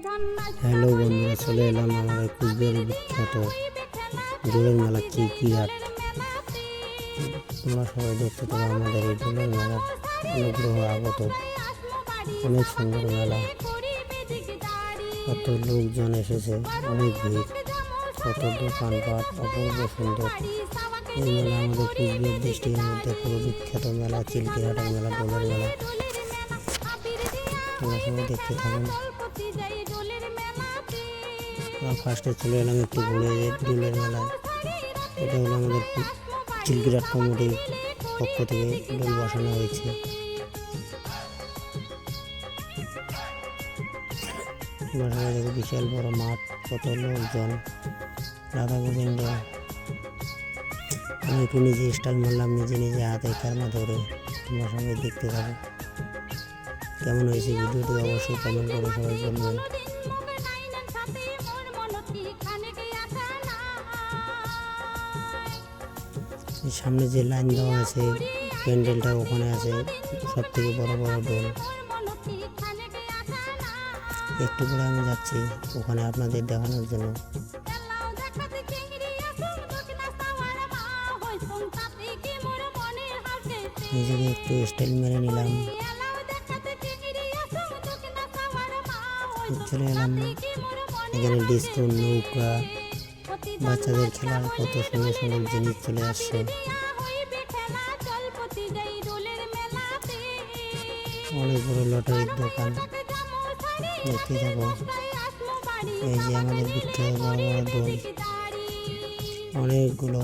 Hello বন্ধুরা, চলে এলাম আমাদের কুচবিহারের বিখ্যাত দোলের মেলা চিরকিহাট। তোমরা সবাই দেখতে পাবো আমাদের এই দোলের মেলার অনুগ্রহ আগত। অনেক সুন্দর মেলা, কত লোকজন এসেছে, অনেক ভিড়, কত দোকানপাট, অপূর্ব সুন্দর। এই মেলা আমাদের কুচবিহার ডিস্ট্রিক্টের মধ্যে পুরো বিখ্যাত মেলা চিরকিহাটের মেলা, দোলের মেলা। তোমরা সবাই দেখতে থাকুন। ফার্স্টে চলে এলাম একটু ঘুরে দোলের মেলায়। এটা হলো আমাদের চিরকিহাট কমিটির পক্ষ থেকে দোল বসানো হয়েছে। দেখো বিশাল বড় মাঠ, কত লোকজন, রাধা গোবিন্দ। আমি একটু নিজে স্টাইল মারলাম, নিজে নিজে হাতে ক্যামেরা ধরে। তোমার সঙ্গে দেখতে থাকো কেমন হয়েছে ভিডিওটি, অবশ্যই কমেন্ট করে সবাই বলবেন। সামনে যে লাইন দেওয়া আছে প্যান্ডেলটা, ওখানে আছে সব থেকে বড় বড় দোল। একটু করে আমি যাচ্ছি ওখানে আপনাদের দেখানোর জন্য। নিজেকে একটু স্টাইল মেরে নিলাম, চলে এলাম। এখানে ডিস্কো, নৌকা, বাচ্চাদের খেলার কত সুন্দর সুন্দর জিনিস চলে আসছে। অনেক বড় লটারির দোকান, দেখতে থাকো। এই যে আমাদের বিখ্যাত বড় বড় দোল, অনেকগুলো।